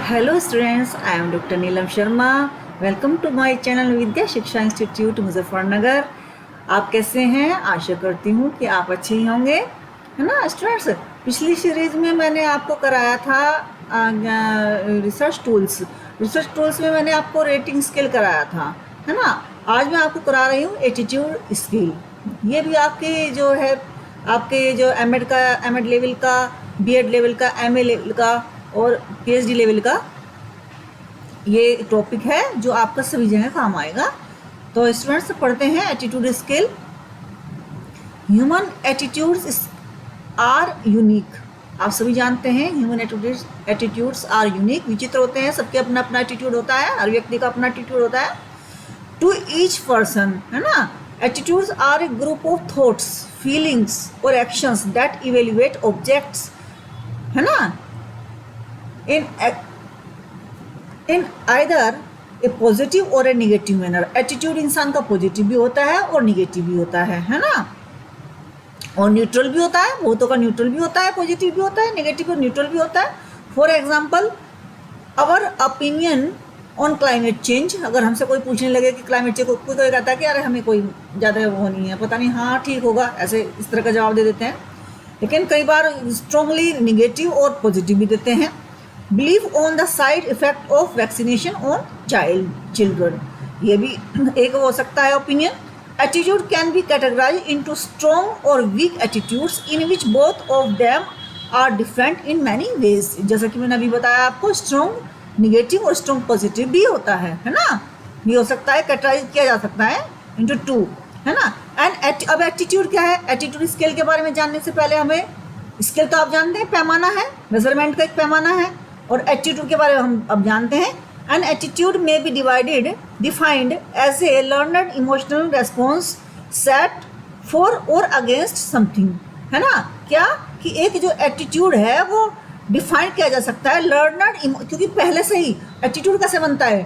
Hello students, I am doctor Neelam Sharma. Welcome to my channel Vidya Shiksha institute Muzaffarnagar. आप कैसे हैं? आशा करती हूँ कि आप अच्छे ही होंगे, है ना स्टूडेंट्स। पिछली सीरीज में मैंने आपको कराया था रिसर्च टूल्स में मैंने आपको रेटिंग स्केल कराया था, है ना। आज मैं आपको करा रही हूँ एटीट्यूड स्केल। ये भी आपके जो है आपके जो एमएड लेवल का, बीएड लेवल का, एमए लेवल का और पीएचडी लेवल का ये टॉपिक है जो आपका सभी जगह काम आएगा। तो स्टूडेंट्स पढ़ते हैं attitude scale. Human attitudes are unique. आप सभी जानते हैं ह्यूमन एटीट्यूड्स आर यूनिक, विचित्र होते हैं। सबके अपना अपना एटीट्यूड होता है, हर व्यक्ति का अपना एटीट्यूड होता है। टू ईच पर्सन, है ना। Attitudes are a group of thoughts, feelings और एक्शंस दैट इवेल्युएट ऑब्जेक्ट्स, है ना, इन आइदर ए पॉजिटिव और ए निगेटिव मैनर। एटीट्यूड इंसान का पॉजिटिव भी होता है और निगेटिव भी होता है ना, और न्यूट्रल भी होता है। बहुतों का न्यूट्रल भी होता है, पॉजिटिव भी होता है, निगेटिव और न्यूट्रल भी होता है। For example, our opinion on climate change. अगर हमसे कोई पूछने लगे कि क्लाइमेट चेंज, कोई कहता है कि अरे हमें कोई ज़्यादा वो नहीं है, पता नहीं, हाँ ठीक होगा, ऐसे इस तरह का जवाब दे देते हैं। लेकिन कई बार स्ट्रांगली निगेटिव और पॉजिटिव भी देते हैं। Believe on the side effect of vaccination on children, ये भी एक हो सकता है opinion. Attitude can be categorise into strong और weak attitudes in which both of them are different in many ways. जैसा कि मैंने अभी बताया आपको, स्ट्रॉन्ग निगेटिव और स्ट्रॉन्ग पॉजिटिव भी होता है ना। ये हो सकता है, कैटेगराइज किया जा सकता है इनटू टू, है ना। एंड अब एटीट्यूड क्या है? एटीट्यूड स्केल के बारे में जानने से पहले हमें, स्केल तो आप जानते हैं पैमाना है, मेजरमेंट का एक पैमाना है, और एटीट्यूड के बारे में हम अब जानते हैं। An attitude may be defined as a learned emotional response set for और अगेंस्ट समथिंग, है ना। क्या कि एक जो एटीट्यूड है वो डिफाइन किया जा सकता है लर्नड, क्योंकि पहले से ही एटीट्यूड कैसे बनता है,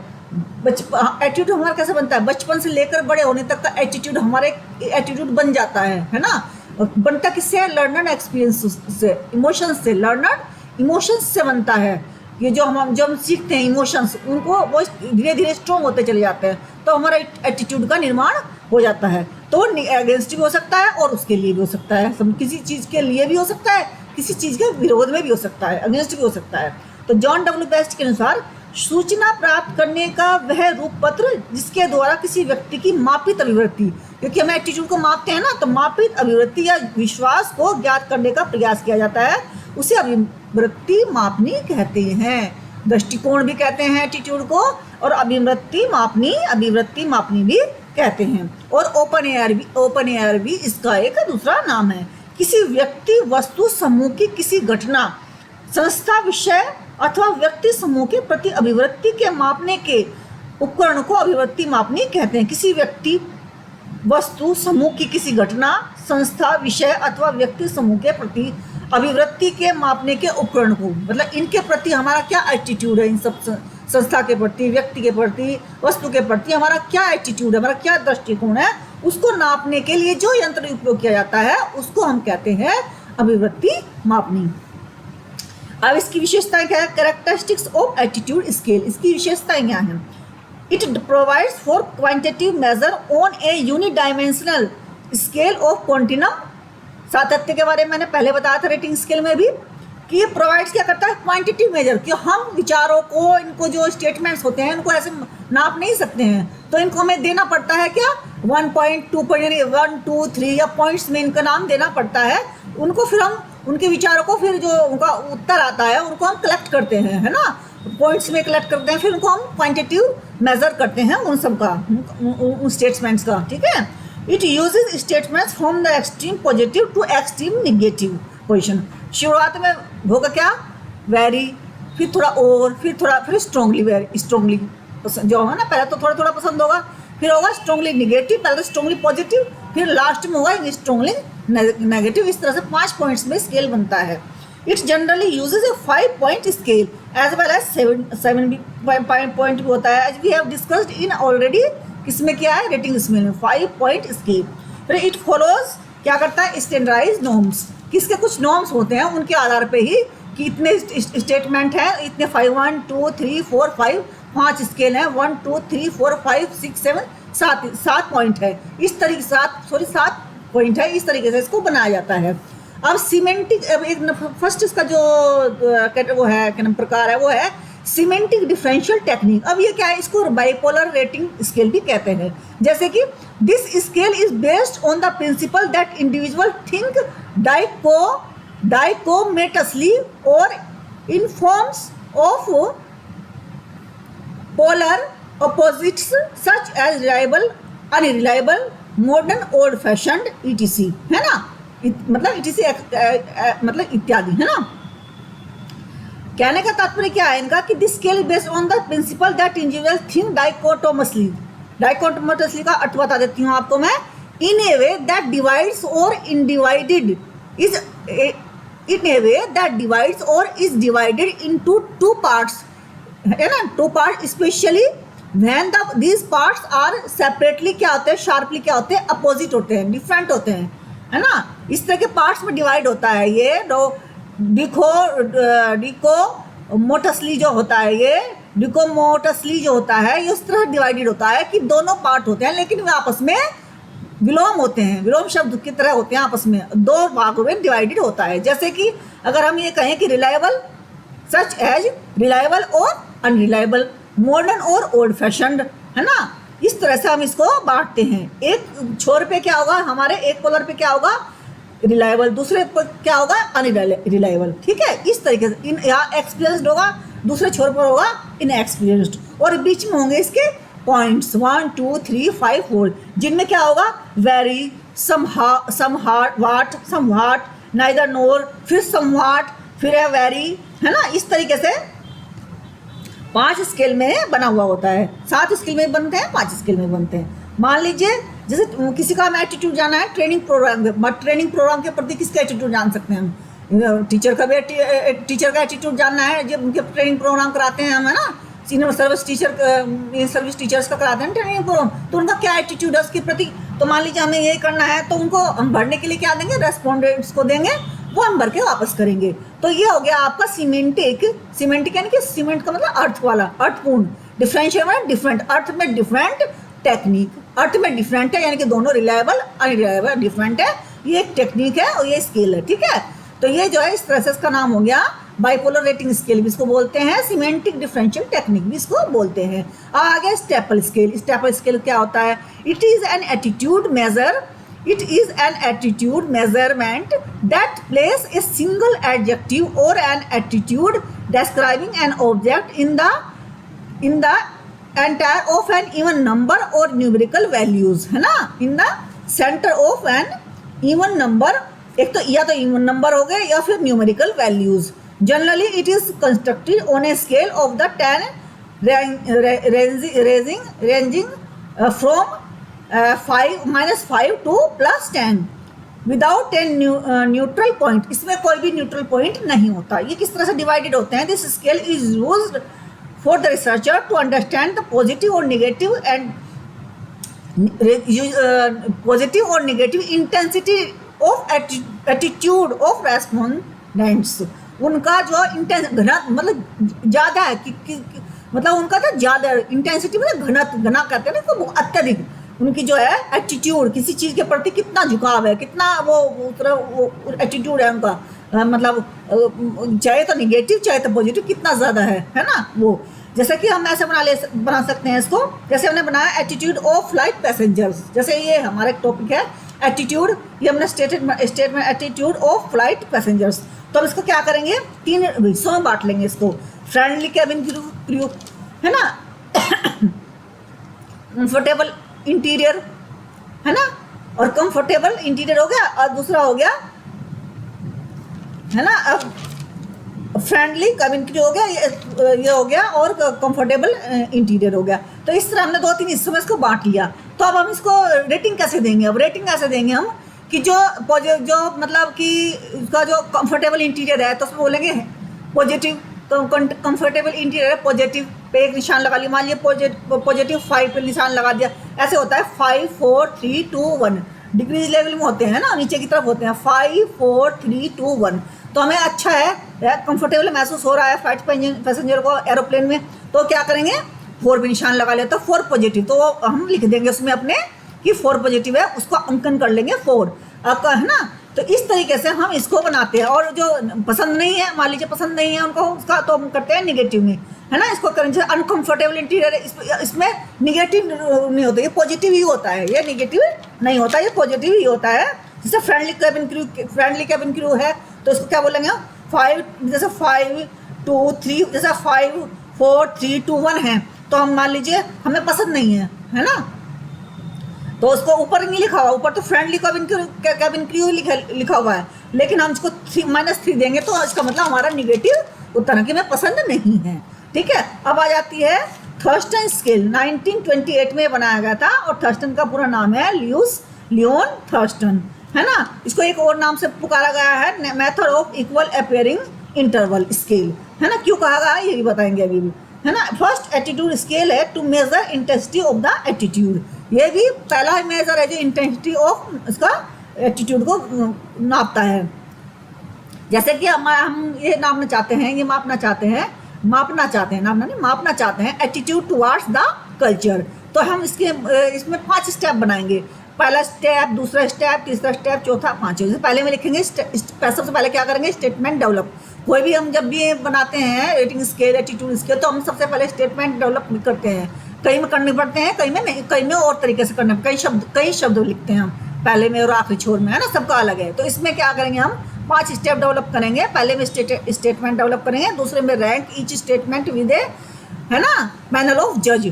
एटीट्यूड हमारा कैसे बनता है, बचपन से लेकर बड़े होने तक का एटीट्यूड हमारे एटीट्यूड बन जाता है ना। और बनता किससे? लर्नड एक्सपीरियंस से, इमोशंस से, लर्नड इमोशंस से बनता है। ये जो हम सीखते हैं इमोशंस, उनको वो धीरे धीरे स्ट्रॉन्ग होते चले जाते हैं, तो हमारा एटीट्यूड का निर्माण हो जाता है। तो अगेंस्ट भी हो सकता है और उसके लिए भी हो सकता है, किसी चीज़ के लिए भी हो सकता है, किसी चीज़ के विरोध में भी हो सकता है, अगेंस्ट भी हो सकता है। तो जॉन डब्ल्यू बेस्ट के अनुसार, सूचना प्राप्त करने का वह रूप पत्र जिसके द्वारा किसी व्यक्ति की मापित अभिवृत्ति, क्योंकि हम एटीट्यूड को मापते हैं ना, तो मापित अभिवृत्ति या विश्वास को ज्ञात करने का प्रयास किया जाता है, उसे अभिवृत्ति मापनी कहते हैं। दृष्टिकोण भी कहते हैं एटीट्यूड को, और अभिवृत्ति मापनी भी कहते हैं। और ओपन एयर भी इसका एक दूसरा नाम है। किसी व्यक्ति, वस्तु, समूह की किसी घटना, संस्था, विषय अथवा व्यक्ति समूह के प्रति अभिवृत्ति के मापने के उपकरण को अभिवृत्ति मापनी कहते हैं। किसी व्यक्ति, वस्तु, समूह की किसी घटना, संस्था, विषय अथवा व्यक्ति समूह के प्रति अभिवृत्ति के मापने के उपकरण को, मतलब इनके प्रति हमारा क्या एटीट्यूड है, इन सब संस्था के प्रति, व्यक्ति के प्रति, वस्तु के प्रति हमारा क्या एटीट्यूड है, हमारा क्या दृष्टिकोण है, उसको नापने के लिए जो यंत्र उपयोग किया जाता है उसको हम कहते हैं अभिवृत्ति मापनी। अब इसकी विशेषताएं क्या है? Characteristics of attitude scale. इसकी विशेषताएं क्या हैं? It provides for quantitative measure on a unidimensional scale of continuum. सातत्य के बारे में मैंने पहले बताया था रेटिंग स्केल में भी, कि ये प्रोवाइड्स क्या करता है? क्वांटिटेटिव मेजर, कि हम विचारों को, इनको जो स्टेटमेंट्स होते हैं इनको ऐसे नाप नहीं सकते हैं, तो इनको हमें देना पड़ता है क्या? 1 पॉइंट, 2 पॉइंट, 1, 2, 3 या पॉइंट्स में इनका नाम देना पड़ता है। उनको फिर हम, उनके विचारों को फिर जो उनका उत्तर आता है उनको हम कलेक्ट करते हैं, है ना, पॉइंट्स में कलेक्ट करते हैं, फिर उनको हम क्वांटिटेटिव मेजर करते हैं उन सब का, उन स्टेटमेंट्स का, ठीक है। It uses statements from the extreme positive to extreme negative position. शुरुआत में होगा क्या? वेरी, फिर थोड़ा और, फिर स्ट्रांगली, वेरी स्ट्रांगली जो है ना, पहले तो थोड़ा थोड़ा पसंद होगा, फिर होगा स्ट्रांगली निगेटिव, पहले तो स्ट्रांगली पॉजिटिव, फिर लास्ट में होगा स्ट्रांगली नेगेटिव। इस तरह से 5 पॉइंट्स में स्केल बनता है। It's generally uses a 5 point scale as well as 7 point भी होता है, as we have discussed in already. किसमें क्या है? रेटिंग स्केल में 5 पॉइंट स्केल। फिर इट फॉलोज क्या करता है? स्टैंडर्डाइज्ड नॉर्म्स, किसके कुछ नॉर्म्स होते हैं, उनके आधार पे ही कि इतने स्टेटमेंट हैं, इतने 5 1 2 3 4 5 5 स्केल हैं, 1 2 3 4 5 6 7 7 पॉइंट है। इस तरीके सात पॉइंट है, इस तरीके से इसको बनाया जाता है। अब सीमेंटिक, अब एक फर्स्ट इसका जो वो है क्या नाम प्रकार है, वो है सीमेंटिक डिफरेंशियल टेक्निक। अब ये क्या है, इसको बाइपोलर रेटिंग स्केल भी कहते हैं। जैसे कि this scale is based on the principle that individual think dichotomously और in forms of polar opposites such as reliable, unreliable, modern, old fashioned, ETC, है ना, मतलब ईटीसी मतलब इत्यादि, है ना। कहने का तात्पर्य क्या है इनका कि this scale based on the principle that individual think dichotomously का अर्थ बता देती हूँ आपको मैं, इन ए वे दैट डिवाइड्स और undivided is in a way that divides और is divided into two parts, है ना, two part, specially when these parts are separately क्या होते हैं, शार्पली क्या होते हैं, अपोजिट होते हैं, डिफरेंट होते हैं, है ना। इस तरह के पार्ट्स में डिवाइड होता है ये डिकोमोटसली जो होता है, ये डिकोमोटसली जो होता है ये उस तरह डिवाइडेड होता है कि दोनों पार्ट होते हैं लेकिन वे आपस में विलोम होते हैं, विलोम शब्द की तरह होते हैं, आपस में दो भागों में डिवाइडेड होता है। जैसे कि अगर हम ये कहें कि रिलायबल सच एज रिलायबल और अनरिलायबल, मॉडर्न और ओल्ड फैशन्ड, है ना, इस तरह से हम इसको बांटते हैं। एक छोर पे क्या होगा हमारे, एक पोलर पे क्या होगा रिलायबल, दूसरे पर क्या होगा अनरिलायबल, ठीक है। इस तरीके से इन यहाँ एक्सपीरियंस्ड होगा, दूसरे छोर पर होगा इनएक्सपीरियंस्ड, और बीच में होंगे इसके पॉइंट्स 1 2 3 5 4, जिनमें क्या होगा वेरी, समहाट, नाइदर नोर, फिर समहाट, फिर है वेरी, है ना। इस तरीके से 5 स्केल में बना हुआ होता है। 7 स्केल में बनते हैं, 5 स्केल में बनते हैं। मान लीजिए जैसे किसी का हमें एटीट्यूड जाना है ट्रेनिंग प्रोग्राम के प्रति किसका एटीट्यूड जान सकते हैं हम, टीचर का एटीट्यूड जानना है जब उनके ट्रेनिंग प्रोग्राम कराते हैं हम, है ना, सीनियर सर्विस टीचर्स का कराते हैं ट्रेनिंग प्रोग्राम, तो उनका क्या एटीट्यूड है उसके प्रति। तो मान लीजिए हमें ये करना है तो उनको हम भरने के लिए क्या देंगे, रेस्पोंडेंट्स को देंगे, वो हम भर के वापस करेंगे। तो ये हो गया आपका सीमेंटिक यानी कि सीमेंट का मतलब अर्थ वाला, अर्थपूर्ण, डिफरेंशियल मतलब डिफरेंट, अर्थ में डिफरेंट, टेक्निक अर्थ में डिफरेंट है, यानी कि दोनों रिलायबल अनरिलायबल डिफरेंट है, ये एक टेक्निक है और ये स्केल है, ठीक है। तो ये जो है इस तरह से इसका नाम हो गया बाइपोलर रेटिंग स्केल भी इसको बोलते हैं, सीमेंटिक डिफरेंशियल टेक्निक भी इसको बोलते हैं। आगे स्टेपल स्केल क्या होता है, it is an attitude measurement that place a single adjective और an attitude describing an object in the entire of an even number और न्यूमेरिकल वैल्यूज, है ना, in the centre of an even number, एक तो या तो even number हो गए या फिर numerical values. Generally it is constructed on a scale of the 10 ranging from -5 to +10 without a neutral point, इसमें कोई भी न्यूट्रल पॉइंट नहीं होता। ये किस तरह से डिवाइडेड होते हैं, this scale is used for the researcher to understand the positive or negative intensity of attitude of respondents। उनका जो घना मतलब ज़्यादा है मतलब उनका तो ज़्यादा इंटेंसिटी मतलब घना कहते हैं ना, तो अत्यधिक उनकी जो है एटीट्यूड, किसी चीज़ के प्रति कितना झुकाव है, कितना वो एटीट्यूड है उनका, मतलब चाहे तो निगेटिव चाहे तो पॉजिटिव, कितना ज़्यादा है ना वो। जैसे कि हम ऐसे बना सकते हैं इसको, जैसे हमने बनाया एटीट्यूड ऑफ फ्लाइट पैसेंजर्स, जैसे ये हमारा एक टॉपिक है एटीट्यूड, ये हमने statement attitude of flight passengers. तो हम इसको क्या करेंगे, 3 हिस्सों में बांट लेंगे इसको, फ्रेंडली कैबिन क्रू, है ना, कंफर्टेबल इंटीरियर, है ना, और कंफर्टेबल इंटीरियर हो गया, और दूसरा हो गया, है ना, अब फ्रेंडली कैबिन क्रू हो गया, ये हो गया, और कंफर्टेबल इंटीरियर हो गया। तो इस तरह हमने 2-3 हिस्सों में इसको बांट लिया। तो अब हम इसको रेटिंग कैसे देंगे, अब रेटिंग कैसे देंगे हम कि जो मतलब कि उसका जो कंफर्टेबल इंटीरियर है तो उसमें बोलेंगे पॉजिटिव, तो कंफर्टेबल इंटीरियर है पॉजिटिव पे एक निशान लगा लिया, मान लिया पॉजिटिव 5 पे निशान लगा दिया। ऐसे होता है 5 4 3 2 1 डिग्रीज लेवल में होते हैं ना, नीचे की तरफ होते हैं 5 4 3 2 1। तो हमें अच्छा है, कंफर्टेबल महसूस हो रहा है फ्लाइट पैसेंजर को एरोप्लेन में, तो क्या करेंगे 4 पे निशान लगा लेते हैं, 4 पॉजिटिव, तो हम लिख देंगे उसमें अपने कि 4 पॉजिटिव है, उसको अंकन कर लेंगे 4 आपका, है ना। तो इस तरीके से हम इसको बनाते हैं। और जो पसंद नहीं है, मान लीजिए पसंद नहीं है उनको उसका, तो हम करते हैं निगेटिव में, है ना। इसको करें जैसे अनकंफर्टेबल इंटीरियर, इसमें निगेटिव नहीं होता, ये पॉजिटिव ही होता है, ये निगेटिव नहीं होता, ये पॉजिटिव ही होता है। जैसे फ्रेंडली कैबिन क्रू है, तो इसको क्या बोलेंगे 5, जैसे 5 2 3, जैसे 5 4 3 2 1 है, तो हम मान लीजिए हमें पसंद नहीं है ना, तो उसको ऊपर नहीं लिखा हुआ, ऊपर तो फ्रेंडली कैबिन क्रू लिखा हुआ है, लेकिन हम इसको -3 देंगे, तो इसका मतलब हमारा निगेटिव उत्तर है कि हमें पसंद नहीं है। ठीक है, अब आ जाती है थर्स्टन स्केल, 1928 में बनाया गया था, और थर्स्टन का पूरा नाम है लियोन थर्स्टन, है ना। इसको एक और नाम से पुकारा गया है, method of equal appearing interval scale, है ना। क्यों कहा गया है ये भी बताएंगे अभी भी, है ना। फर्स्ट एटीट्यूड स्केल है to measure intensity of the attitude, ये भी पहला मेजर है जो इंटेंसिटी ऑफ इसका एटीट्यूड को नापता है। जैसे कि हम ये नापना चाहते हैं, ये मापना चाहते हैं मापना चाहते हैं एटीट्यूड टुवार्ड्स द कल्चर, तो हम इसमें 5 स्टेप बनाएंगे। पहला स्टेप, दूसरा स्टेप, तीसरा स्टेप, चौथा, पांचवा। पहले में लिखेंगे सबसे पहले क्या करेंगे स्टेटमेंट डेवलप। कोई भी हम जब भी बनाते हैं रेटिंग स्केल, एटीट्यूड स्केल, तो हम सबसे पहले स्टेटमेंट डेवलप करते हैं। कई में करने पड़ते हैं, कई में नहीं, कई में और तरीके से करने, कई शब्द लिखते हैं हम पहले में और आखिरी छोर में, है ना, सबका अलग है। तो इसमें क्या करेंगे हम 5 स्टेप डेवलप करेंगे। पहले में स्टेटमेंट डेवलप करेंगे, दूसरे में रैंक ईच स्टेटमेंट विद ए, है ना, पैनल ऑफ जज।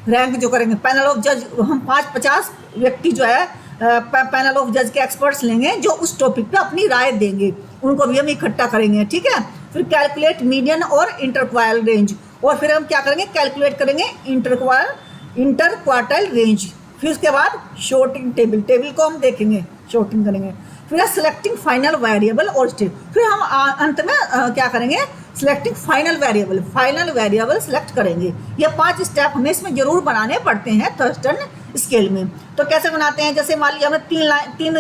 रैंक जो करेंगे पैनल ऑफ जज, हम 50 व्यक्ति जो है पैनल ऑफ जज के एक्सपर्ट्स लेंगे जो उस टॉपिक पे अपनी राय देंगे, उनको भी हम इकट्ठा करेंगे। ठीक है, फिर कैलकुलेट मीडियन और इंटरक्वाइल रेंज, और फिर हम क्या करेंगे कैलकुलेट करेंगे इंटर क्वार्टाइल रेंज। फिर उसके बाद शॉर्टिंग टेबल को हम देखेंगे, शॉर्टिंग करेंगे। फिर सिलेक्टिंग फाइनल वेरिएबल और स्टेट, फिर हम अंत में क्या करेंगे सिलेक्टिंग फाइनल वेरिएबल सिलेक्ट करेंगे। ये 5 स्टेप हमें इसमें जरूर बनाने पड़ते हैं थर्स्टन स्केल में। तो कैसे बनाते हैं, जैसे मान लिया हमने 3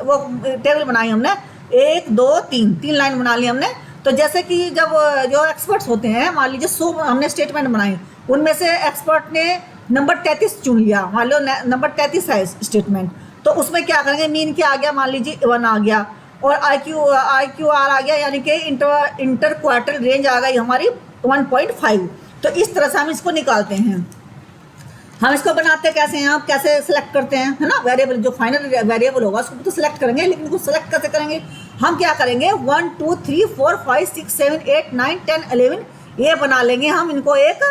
वो टेबल बनाई, हमने 1 2 3 लाइन बना ली हमने। तो जैसे कि जब जो एक्सपर्ट्स होते हैं, मान लीजिए 100 हमने स्टेटमेंट बनाए, उनमें से एक्सपर्ट ने नंबर 33 चुन लिया, मान लो नंबर 33 है स्टेटमेंट, तो उसमें क्या करेंगे मीन क्या आ गया, मान लीजिए 1 आ गया, और IQR आ गया, यानी कि इंटर क्वार्टर रेंज आ गई हमारी 1.5। तो इस तरह से हम इसको निकालते हैं। हम इसको बनाते कैसे हैं, आप कैसे सेलेक्ट करते हैं, है ना, वेरिएबल जो फाइनल वेरिएबल होगा उसको तो सेलेक्ट करेंगे, लेकिन उसको सेलेक्ट कैसे करेंगे, हम क्या करेंगे 1 2 3 4 5 6 7 8 9 10 11 ये बना लेंगे। हम इनको एक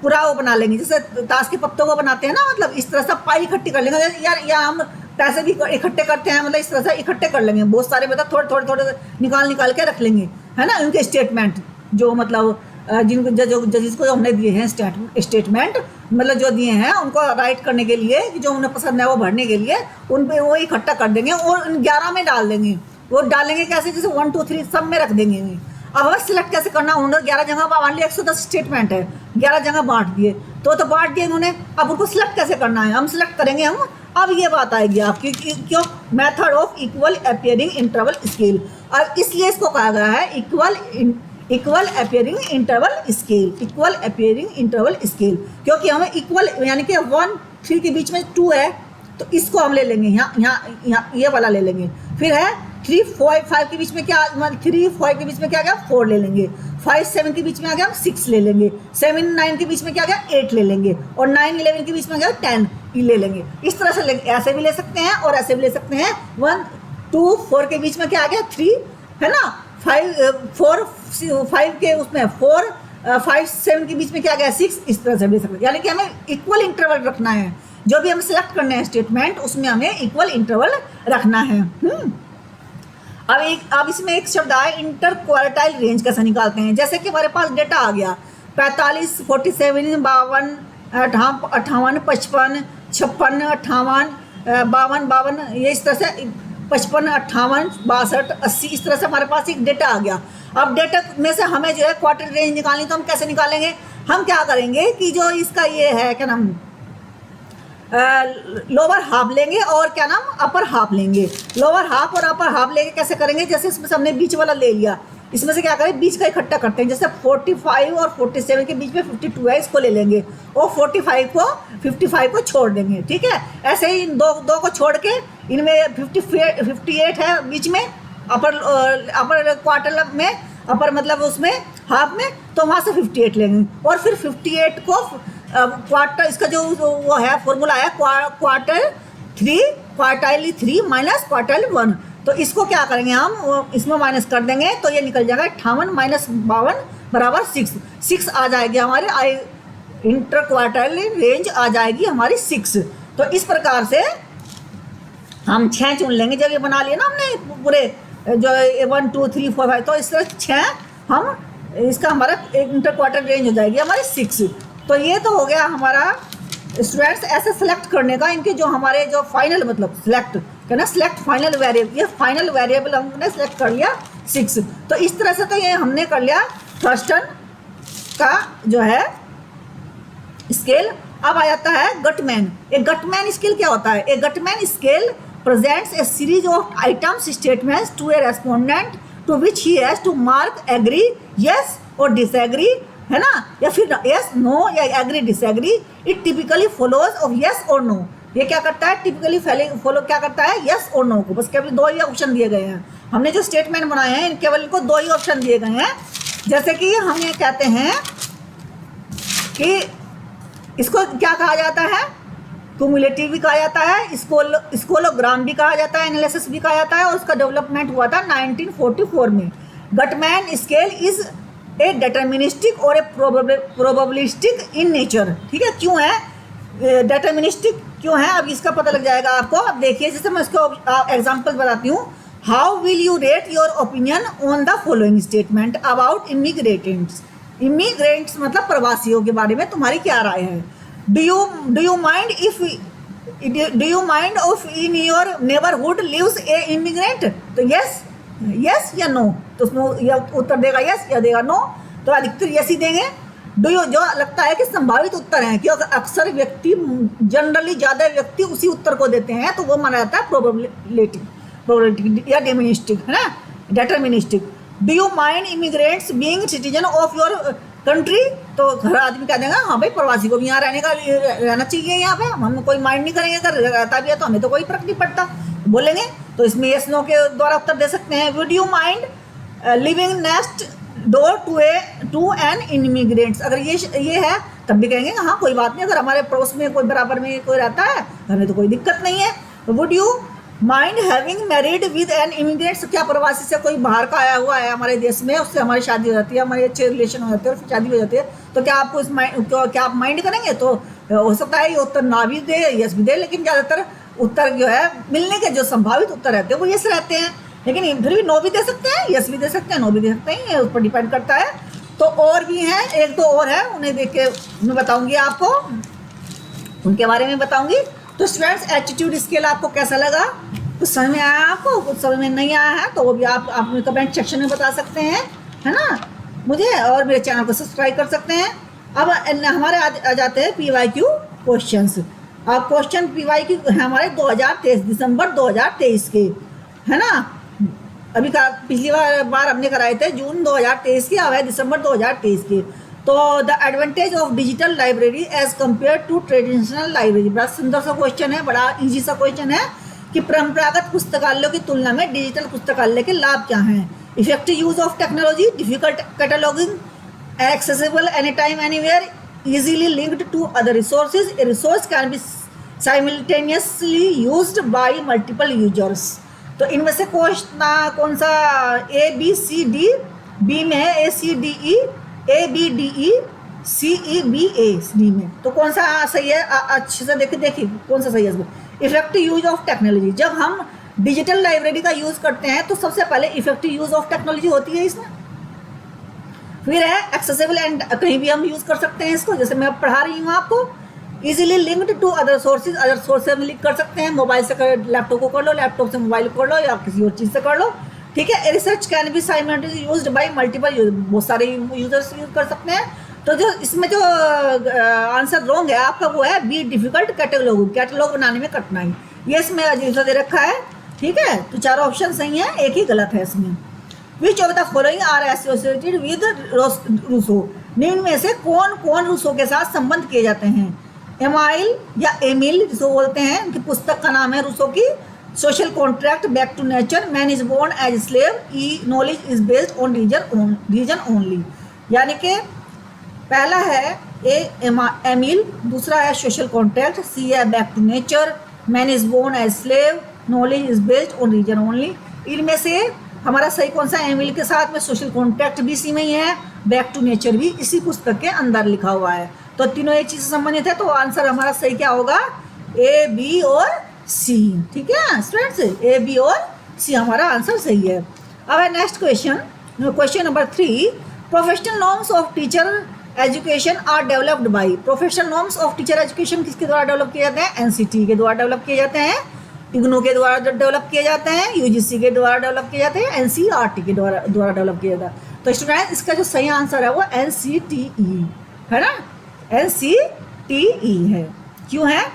पूरा वो बना लेंगे, जैसे ताश के पत्तों को बनाते हैं ना, मतलब इस तरह से पाई इकट्ठी कर लेंगे यार, या हम पैसे भी इकट्ठे करते हैं, मतलब इस तरह से इकट्ठे कर लेंगे बहुत सारे, मतलब थोड़े निकाल के रख लेंगे, है ना। उनके स्टेटमेंट जो मतलब जिनको जजेस को हमने दिए हैं स्टेटमेंट, मतलब जो दिए हैं उनको राइट करने के लिए, जो उन्हें पसंद है वो भरने के लिए, उन पे वो इकट्ठा कर देंगे और उन 11 में डाल देंगे। वो डालेंगे कैसे, जैसे 1 2 3 सब में रख देंगे। अब हमें सिलेक्ट कैसे करना, उन्होंने 11 जगह मान लिया 110 स्टेटमेंट है, 11 जगह बांट दिए, तो बांट दिए उन्होंने। अब उनको सिलेक्ट कैसे करना है, हम सिलेक्ट करेंगे हम। अब ये बात आएगी आपकी क्यों method of equal appearing interval scale, और इसलिए इसको कहा गया है इक्वल अपियरिंग इंटरवल स्केल, क्योंकि हमें इक्वल यानी कि 1 3 के बीच में 2 है, तो इसको हम ले लेंगे, यहाँ ये वाला ले लेंगे। फिर है 3 5 के बीच में क्या, 3 5 के बीच में क्या गया 4 ले लेंगे, 5 7 के बीच में आ गया 6 ले लेंगे, 7 9 के बीच में क्या गया 8 ले लेंगे, और 9 11 के बीच में गया 10 ले लेंगे। इस तरह से ऐसे भी ले सकते हैं और ऐसे भी ले सकते हैं। 1 2 4 के बीच में क्या आ गया 3, है ना, 5 के उसमें 4 5 7 के बीच में क्या गया 6, इस तरह से ले सकते हैं। यानी कि हमें इक्वल इंटरवल रखना है, जो भी हम सिलेक्ट करने हैं स्टेटमेंट उसमें हमें इक्वल इंटरवल रखना है। अब इसमें एक शब्द आया इंटर क्वार्टाइल रेंज कैसे निकालते हैं। जैसे कि हमारे पास डेटा आ गया 45 47 52 58 55 56 58 52 ये इस तरह से 55 58 62 80 इस तरह से हमारे पास एक डेटा आ गया। अब डेटा में से हमें जो है क्वार्टर रेंज निकालनी, तो हम कैसे निकालेंगे, हम क्या करेंगे कि जो इसका ये है क्या नाम लोअर हाफ लेंगे और क्या नाम अपर हाफ लेंगे। लोअर हाफ और अपर हाफ लेके कैसे करेंगे, जैसे इसमें से हमने बीच वाला ले लिया, इसमें से क्या करें बीच का इकट्ठा करते हैं। जैसे 45 और 47 के बीच में 52 है, इसको ले लेंगे और 55 को छोड़ देंगे। ठीक है, ऐसे ही इन दो को छोड़ के इनमें 58 है बीच में अपर क्वार्टर में, अपर मतलब उसमें हाफ में, तो वहाँ से 58 लेंगे और फिर 58 को क्वार्टर, इसका जो वो है फॉर्मूला है क्वार्टाइली 3 माइनस क्वार्टाइल 1, तो इसको क्या करेंगे हम इसमें माइनस कर देंगे, तो ये निकल जाएगा 58 माइनस 52 बराबर 6 आ जाएगी हमारी इंटर क्वार्टाइल रेंज आ जाएगी हमारी 6। तो इस प्रकार से हम 6 चुन लेंगे। जब ये बना लिया ना हमने पूरे जो 1 2 3 4 5, तो इस तरह 6 हम इसका हमारा इंटर क्वार्टर रेंज हो जाएगी हमारी 6। तो ये तो हो गया हमारा स्टूडेंट्स ऐसे सेलेक्ट करने का, इनके जो हमारे जो फाइनल मतलब सेलेक्ट कहना सेलेक्ट फाइनल वेरिएबल, ये फाइनल वेरिएबल हमने सेलेक्ट कर लिया 6। तो इस तरह से तो ये हमने कर लिया थर्स्टन का जो है स्केल। अब आ जाता है गटमैन। एक गटमैन स्केल क्या होता है, एक Guttmann scale presents a series of items statements to a respondent to which he has to mark agree, yes और disagree, है ना, या फिर yes no या agree disagree। it typically follows of yes or no। ये क्या करता है टिपिकली फॉलो क्या करता है yes और no को, बस केवल 2 ही ऑप्शन दिए गए हैं। हमने जो स्टेटमेंट बनाए हैं केवल इनको 2 ही ऑप्शन दिए गए हैं। जैसे कि हम ये कहते हैं कि इसको क्या कहा जाता है, क्यूमुलेटिव भी कहा जाता है, स्कोलोग्राम भी कहा जाता है, एनालिसिस भी कहा जाता है, और उसका डेवलपमेंट हुआ था 1944 में। Guttmann scale is a deterministic और ए प्रोबेबिलिस्टिक इन नेचर। ठीक है, क्यों है डिटर्मिनिस्टिक क्यों है, अब इसका पता लग जाएगा आपको। अब देखिए, जैसे मैं इसको एग्जाम्पल बताती हूँ। How will you rate your opinion on the following statement about immigrants. Immigrants मतलब प्रवासियों के बारे में तुम्हारी क्या राय है। Do you mind if in your neighborhood lives a immigrant? तो yes या no, तो उसमें या उत्तर देगा yes या देगा no, तो अधिकतर yes ही देंगे। डू यू जो लगता है कि संभावित उत्तर है, क्योंकि अक्सर व्यक्ति जनरली ज़्यादा व्यक्ति उसी उत्तर को देते हैं, तो वो माना जाता है प्रोबेबिलिटी या डिटर्मिनिस्टिक, है ना, deterministic. Do you mind immigrants being citizen of your country, तो हर आदमी कह देगा हाँ भाई प्रवासी को भी यहाँ रहना चाहिए, यहाँ पे हम कोई माइंड नहीं करेंगे, अगर रहता भी है तो हमें तो कोई फर्क नहीं पड़ता बोलेंगे। तो इसमें यस नो के द्वारा उत्तर दे सकते हैं। Would you mind living next door to an immigrants, अगर ये है तब भी कहेंगे हाँ कोई बात नहीं, अगर हमारे पड़ोस में कोई बराबर में कोई रहता है हमें तो कोई दिक्कत नहीं है। Would you mind having married with an immigrants, क्या प्रवासी से कोई बाहर का आया हुआ है हमारे देश में, उससे हमारी शादी हो जाती है, हमारे अच्छे रिलेशन हो जाते हैं और फिर शादी हो जाती है, तो क्या आपको क्या आप माइंड करेंगे। तो हो सकता है ये उत्तर ना भी दे यस भी दे, लेकिन ज़्यादातर उत्तर जो है मिलने के जो संभावित उत्तर रहते हैं वो यस रहते हैं, लेकिन फिर भी नो भी दे सकते हैं, यस भी दे सकते हैं, नो भी दे सकते हैं, ये उस पर डिपेंड करता है। तो और भी हैं, एक दो और है, उन्हें देख के मैं बताऊँगी आपको, उनके बारे में बताऊँगी। तो स्टूडेंट्स एटीट्यूड स्केल आपको कैसा लगा, कुछ समझ में आया आपको, कुछ समझ में नहीं आया है तो वो भी आप अपने कमेंट सेक्शन में बता सकते हैं, है ना मुझे, और मेरे चैनल को सब्सक्राइब कर सकते हैं। अब हमारे आ जाते हैं PYQ क्वेश्चंस। अब क्वेश्चन PYQ है हमारे 2023 दिसंबर 2023 के, है ना, अभी पिछली बार हमने कराए थे जून 2023 के, अब है दिसंबर 2023 के। तो the advantage of digital library as compare to traditional library, बड़ा सुंदर सा क्वेश्चन है, बड़ा ईजी सा क्वेश्चन है कि परंपरागत पुस्तकालयों की तुलना में डिजिटल पुस्तकालय के लाभ क्या हैं। Effective use of technology, difficult cataloguing, accessible any time anywhere, easily linked to other resources, a resource can be simultaneously used by multiple users. तो इनमें से कौन सा ABCD, बी में है ACDE, ABDE, CEBA डी में, तो कौन सा सही है, अच्छे से देखिए कौन सा सही है इसमें। इफेक्टिव यूज ऑफ टेक्नोलॉजी, जब हम डिजिटल लाइब्रेरी का यूज़ करते हैं तो सबसे पहले इफेक्टिव यूज ऑफ टेक्नोलॉजी होती है इसमें। फिर है एक्सेसिबल एंड, कहीं भी हम यूज़ कर सकते हैं इसको, जैसे मैं पढ़ा रही हूँ आपको। Easily linked to other sources, other source से हम लिंक कर सकते हैं, मोबाइल से लैपटॉप को कर लो, लैपटॉप से मोबाइल को कर लो, या किसी और चीज़ से कर लो, ठीक है। Research can be simultaneously used by multiple user, बहुत सारे यूजर्स यूज कर सकते हैं। तो जो इसमें जो आंसर रॉन्ग है आपका वो है बी, डिफिकल्ट कैटलॉग बनाने में कठिनाई। ये इसमें अजीब सा दे रखा है, ठीक है। तो चारों ऑप्शन सही हैं, एक ही गलत है इसमें। Which of the following are associated with Rousseau, निम्न में से कौन कौन रूसो के साथ संबंध किए जाते हैं? एमाइल या एमिल जिसको बोलते हैं, उनकी पुस्तक का नाम है रूसो की, social contract, back to nature, man is born as slave, E knowledge is based on reason only. यानी कि पहला है एमिल, दूसरा है सोशल कॉन्ट्रैक्ट, सी है back to nature, man is born as slave, knowledge is based on reason only. इनमें से हमारा सही कौन सा? एमिल के साथ में सोशल कॉन्ट्रैक्ट भी इसी में ही है, बैक टू नेचर भी इसी पुस्तक के अंदर लिखा हुआ है। तो तीनों एक चीज से संबंधित है, तो आंसर हमारा सही क्या होगा? ए, बी और सी। ठीक है स्टूडेंट्स, ए, बी और सी हमारा आंसर सही है। अब है next question, question number 3। Professional norms of teacher education are developed by. Professional norms of teacher education किसके द्वारा डेवलप किए जाते हैं? एनसीटी के द्वारा डेवलप किए जाते हैं, इग्नू के द्वारा डेवलप किए जाते हैं, यूजीसी के द्वारा डेवलप किए जाते हैं, एनसीईआरटी के द्वारा डेवलप किया जाता है। तो स्टूडेंट इसका जो सही आंसर है वो एनसीटीई है ना, एनसीटीई है। क्यों है?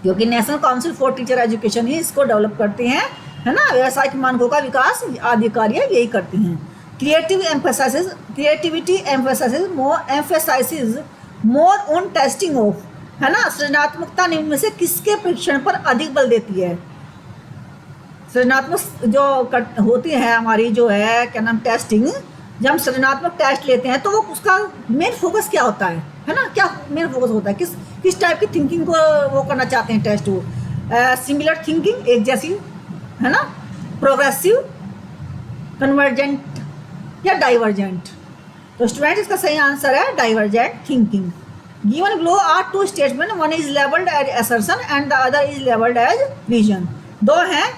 क्योंकि national council for teacher education ही इसको डेवलप करती हैं, है ना। व्यावसायिक मानकों का विकास आदि कार्य यही करती हैं। Creativity emphasises more on testing of, है ना। सृजनात्मकता निम्न में से किसके परीक्षण पर अधिक बल देती है? सृजनात्मक जो होती है हमारी जो है क्या नाम टेस्टिंग, जब हम सृजनात्मक टेस्ट लेते हैं तो वो उसका मेन फोकस क्या होता है ना, क्या मेन फोकस होता है, किस टाइप की थिंकिंग को वो करना चाहते हैं टेस्ट वो? सिमिलर थिंकिंग, एक जैसी, है ना, प्रोग्रेसिव, कन्वर्जेंट या डाइवर्जेंट। तो स्टूडेंट इसका सही आंसर है divergent thinking. Given below are two statement, one is labelled as assertion and the other is labelled as reason. दो हैं,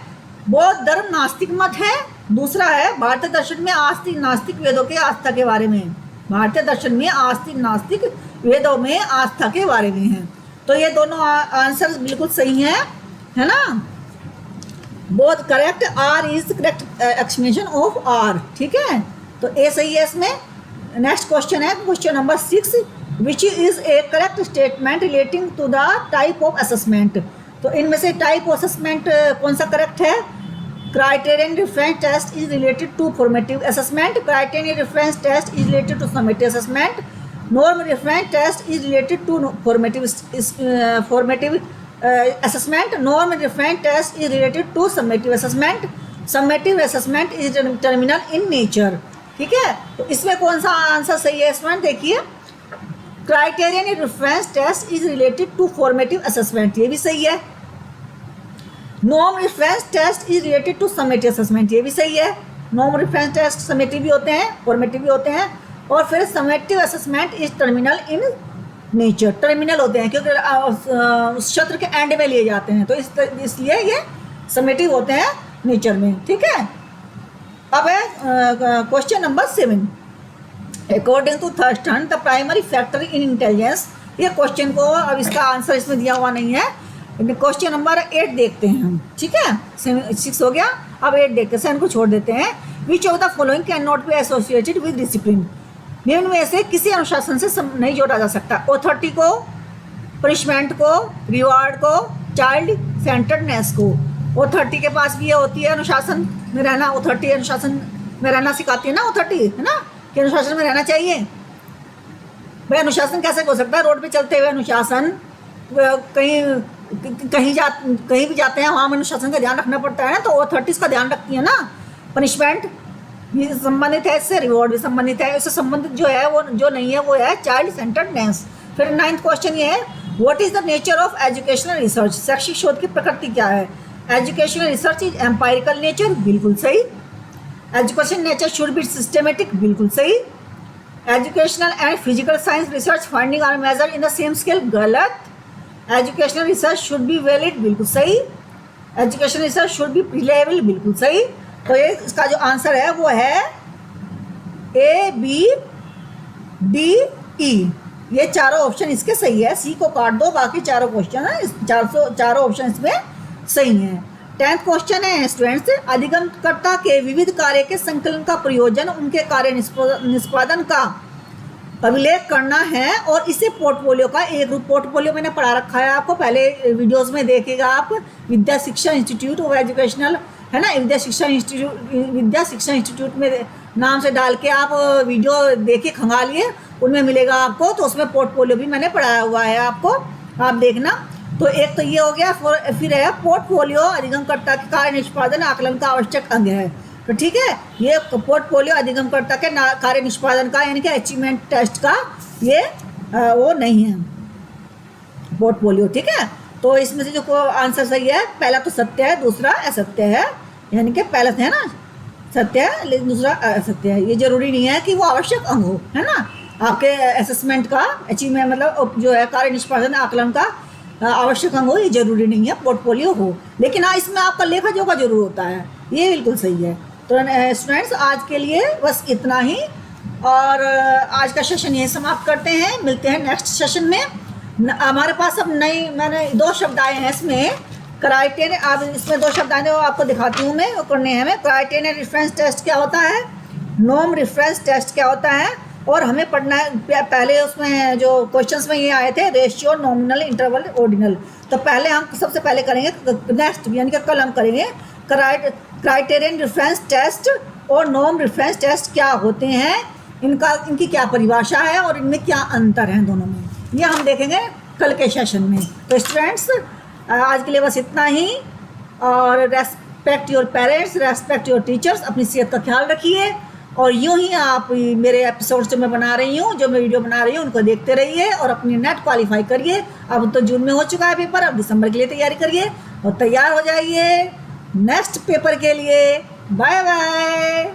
बौद्ध धर्म नास्तिक मत है, दूसरा है भारतीय दर्शन में आस्तिक नास्तिक वेदों के आस्था के बारे में। भारतीय दर्शन में आस्तिक नास्तिक वेदों में आस्था के बारे में है। तो ये दोनों आंसर बिल्कुल सही हैं, है ना। Both correct, R is correct explanation of R, ठीक है। तो ए सही है इसमें। नेक्स्ट क्वेश्चन है question number 6, which is a correct statement relating to the type of assessment. तो इनमें से टाइप ऑफ असेसमेंट कौन सा करेक्ट है? Criterion reference test is related to formative assessment, criterion reference test is related to summative assessment, norm reference test is related to formative assessment, norm reference test is related to summative assessment, summative assessment is terminal in nature, ठीक है। तो इसमें कौन सा answer सही है इसमें देखिए, criterion reference test is related to formative assessment, ये भी सही है। Norm reference test is related to summative assessment, ये भी सही है। नॉर्म रेफरेंस टेस्ट समेटिव भी होते हैं, फॉर्मेटिव भी होते हैं। और फिर summative assessment is terminal in nature, terminal होते हैं क्योंकि उस क्षेत्र के एंड में लिए जाते हैं, तो इसलिए ये समेटिव होते हैं नेचर में, ठीक है। अब है question number 7, according to Thurstone the primary factor in intelligence. ये क्वेश्चन को अब इसका आंसर इसमें दिया हुआ नहीं है। क्वेश्चन नंबर 8 देखते हैं हम, ठीक है। 6 हो गया, अब 8 देखते हैं, 7 को छोड़ देते हैं। विच of the following can not be associated with discipline. निम्न में से किसी अनुशासन से नहीं जोड़ा जा सकता? ऑथोरिटी को, पनिशमेंट को, रिवार्ड को, चाइल्ड सेंटर्डनेस को। ऑथोरिटी के पास भी ये होती है अनुशासन में रहना, ऑथोरिटी अनुशासन में रहना सिखाती है ना, ऑथोरिटी, है ना, कि अनुशासन में रहना चाहिए। भाई अनुशासन कैसे हो सकता है? रोड पे चलते हुए अनुशासन, कहीं भी जाते हैं वहाँ में अनुशासन का ध्यान रखना पड़ता है ना, तो ऑथोरिटीज का ध्यान रखती है ना। पनिशमेंट भी संबंधित है इससे, रिवॉर्ड भी संबंधित है, इससे संबंधित जो है वो जो नहीं है वो है चाइल्ड सेंटर्डनेस। फिर 9th क्वेश्चन ये है, what is the nature of educational research. शैक्षिक शोध की प्रकृति क्या है? Educational research is empirical nature, बिल्कुल सही। Education nature should be systematic, बिल्कुल सही। Educational and physical science research finding are measure in the same scale, गलत। Educational research should be valid, बिल्कुल सही। Educational research should be reliable, बिल्कुल सही। तो ये इसका जो आंसर है वो है ए, बी, डी, ई। ये चारों ऑप्शन इसके सही है, सी को काट दो, बाकी चारों क्वेश्चन है, चारों ऑप्शन इसमें सही हैं। 10th क्वेश्चन है स्टूडेंट्स, अधिगमकर्ता के विविध कार्य के संकलन का प्रयोजन उनके कार्य निष्पादन का अभिलेख करना है और इसे पोर्टफोलियो का एक रूप, पोर्टफोलियो मैंने पढ़ा रखा है आपको, पहले वीडियोस में देखेगा आप, विद्या शिक्षा इंस्टीट्यूट ऑफ एजुकेशनल, है ना, विद्या शिक्षा इंस्टीट्यूट में नाम से डाल के आप वीडियो देखिए, खंगालिए, उनमें मिलेगा आपको। तो उसमें पोर्टफोलियो भी मैंने पढ़ाया हुआ है आपको, आप देखना। तो एक तो ये हो गया, फिर है पोर्टफोलियो अधिगमकर्ता के कार्य निष्पादन आकलन का आवश्यक अंग है। तो ठीक है, ये पोर्टफोलियो अधिगमकर्ता के कार्य निष्पादन का यानी कि अचीवमेंट टेस्ट का ये वो नहीं है पोर्टफोलियो, ठीक है। तो इसमें से जो आंसर सही है, पहला तो सत्य है, दूसरा असत्य है, यानी कि पहला है ना सत्य है लेकिन दूसरा असत्य है। ये जरूरी नहीं है कि वो आवश्यक अंग हो, है ना, आपके असेसमेंट का, अचीवमेंट मतलब जो है कार्य निष्पादन आकलन का आवश्यक अंग हो, ये जरूरी नहीं है पोर्टफोलियो हो। लेकिन हाँ, इसमें आपका लेखा जोखा जरूर होता है, ये बिल्कुल सही है। तो स्टूडेंट्स, आज के लिए बस इतना ही, और आज का सेशन यही समाप्त करते हैं। मिलते हैं नेक्स्ट सेशन में। हमारे पास अब नई, मैंने 2 शब्द आए हैं इसमें, क्राइटेरियन, आप इसमें 2 शब्द आए हैं वो आपको दिखाती हूँ मैं, वो करने हैं हमें। क्राइटेरियन रेफरेंस टेस्ट क्या होता है, नॉर्म रेफरेंस टेस्ट क्या होता है, और हमें पढ़ना है पहले उसमें जो क्वेश्चंस में ये आए थे, रेशियो, नॉमिनल, इंटरवल, ऑर्डिनल। तो पहले हम सबसे पहले करेंगे, नेक्स्ट यानी कि कल हम करेंगे क्राइटेरियन रेफरेंस टेस्ट और नॉर्म रेफरेंस टेस्ट क्या होते हैं, इनकी क्या परिभाषा है और इनमें क्या अंतर है दोनों में, ये हम देखेंगे कल के सेशन में। तो स्टूडेंट्स, आज के लिए बस इतना ही, और respect your parents, respect your teachers, अपनी सेहत का ख्याल रखिए, और यूं ही आप मेरे एपिसोड्स जो मैं बना रही हूँ, जो मैं वीडियो बना रही हूँ, उनको देखते रहिए और अपनी नेट क्वालिफाई करिए। अब तो जून में हो चुका है पेपर, अब दिसंबर के लिए तैयारी करिए और तैयार हो जाइए नेक्स्ट पेपर के लिए। Bye bye.